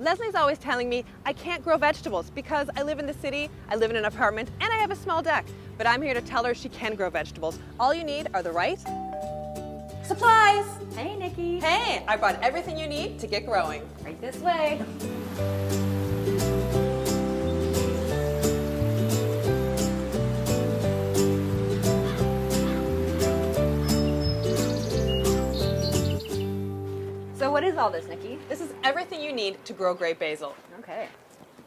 Leslie's always telling me I can't grow vegetables because I live in the city, I live in an apartment, and I have a small deck. But I'm here to tell her she can grow vegetables. All you need are the right supplies. Hey, Nikki. Hey, I brought everything you need to get growing. Right this way. So what is all this, Nikki? This is everything you need to grow great basil. Okay.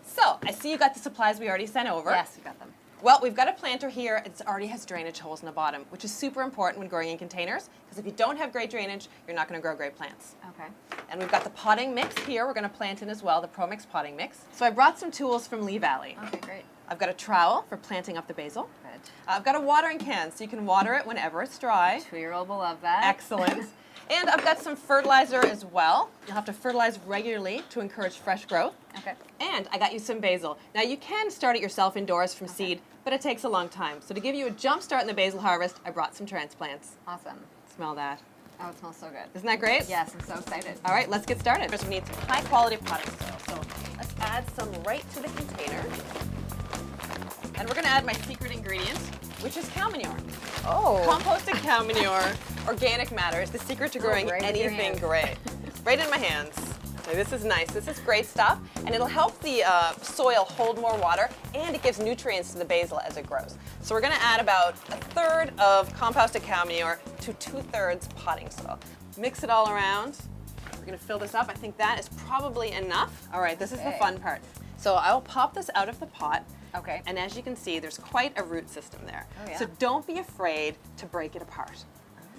So, I see you got the supplies we already sent over. Yes, we got them. Well, we've got a planter here. It already has drainage holes in the bottom, which is super important when growing in containers, because if you don't have great drainage, you're not going to grow great plants. Okay. And we've got the potting mix here. We're going to plant in as well, the Pro Mix potting mix. So I brought some tools from Lee Valley. Okay, great. I've got a trowel for planting up the basil. Good. I've got a watering can, so you can water it whenever it's dry. 2-year-old will love that. Excellent. And I've got some fertilizer as well. You'll have to fertilize regularly to encourage fresh growth. Okay. And I got you some basil. Now you can start it yourself indoors from seed, but it takes a long time. So to give you a jump start in the basil harvest, I brought some transplants. Awesome. Smell that. Oh, it smells so good. Isn't that great? Yes, I'm so excited. All right, let's get started. First, we need some high quality potting soil. So let's add some right to the container. And we're gonna add my secret ingredient, which is cow manure. Oh. Composted cow manure, organic matter is the secret to growing right in your anything hands. great. Right in my hands. So this is nice. This is great stuff, and it'll help the soil hold more water, and it gives nutrients to the basil as it grows. So we're gonna add about 1/3 of composted cow manure to 2/3 potting soil. Mix it all around. We're gonna fill this up. I think that is probably enough. All right, this is the Okay. fun part. So I will pop this out of the pot. Okay. And as you can see, there's quite a root system there. Oh, yeah. So don't be afraid to break it apart.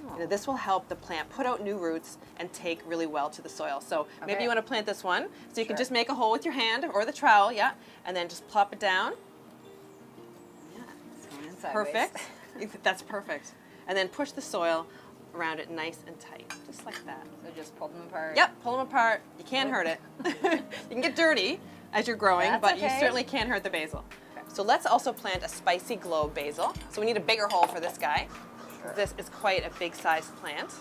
Oh. You know, this will help the plant put out new roots and take really well to the soil. So maybe Okay. you want to plant this one. So you can Sure. just make a hole with your hand or the trowel, yeah, and then just plop it down. Yeah, It's going in sideways. perfect. That's perfect. And then push the soil around it nice and tight, just like that. So just pull them apart. Yep, pull them apart. You can't hurt it. You can get dirty as you're growing, That's but you okay. certainly can't hurt the basil. Okay. So let's also plant a spicy globe basil. So we need a bigger hole for this guy. Sure. This is quite a big sized plant.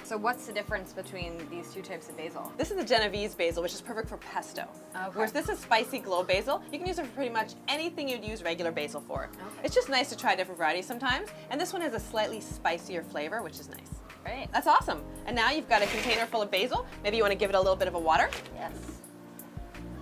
So what's the difference between these two types of basil? This is the Genovese basil, which is perfect for pesto. Okay. Whereas this is spicy globe basil. You can use it for pretty much anything you'd use regular basil for. Okay. It's just nice to try different varieties sometimes. And this one has a slightly spicier flavor, which is nice. Great. That's awesome. And now you've got a container full of basil. Maybe you want to give it a little bit of a water. Yes.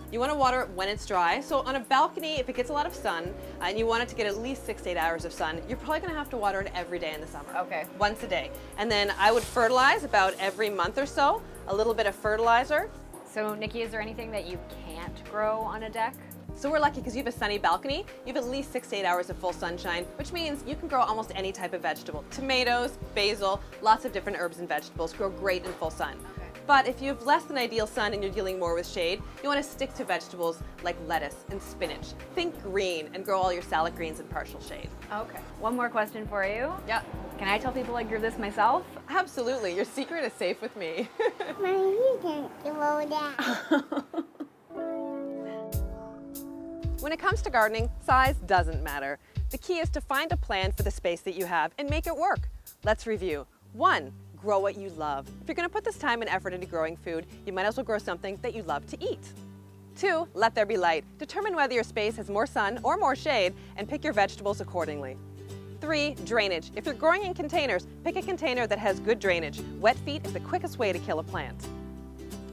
You want to water it when it's dry. So on a balcony, if it gets a lot of sun, and you want it to get at least 6 to 8 hours of sun, you're probably going to have to water it every day in the summer. Okay. Once a day. And then I would fertilize about every month or so, a little bit of fertilizer. So, Nikki, is there anything that you can't grow on a deck? So we're lucky because you have a sunny balcony. You have at least 6 to 8 hours of full sunshine, which means you can grow almost any type of vegetable. Tomatoes, basil, lots of different herbs and vegetables grow great in full sun. Okay. But if you have less than ideal sun and you're dealing more with shade, you want to stick to vegetables like lettuce and spinach. Think green and grow all your salad greens in partial shade. Okay. One more question for you. Yeah, Can I tell people I grew this myself? absolutely. Your secret is safe with me. When it comes to gardening, size doesn't matter. The key is to find a plan for the space that you have and make it work. Let's review. 1, grow what you love. If you're going to put this time and effort into growing food, you might as well grow something that you love to eat. 2, let there be light. Determine whether your space has more sun or more shade and pick your vegetables accordingly. 3, drainage. If you're growing in containers, pick a container that has good drainage. Wet feet is the quickest way to kill a plant.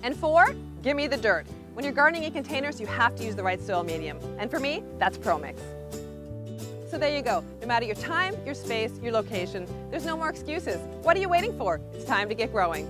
And 4, give me the dirt. When you're gardening in containers, you have to use the right soil medium. And for me, that's Pro Mix. So there you go. No matter your time, your space, your location, there's no more excuses. What are you waiting for? It's time to get growing.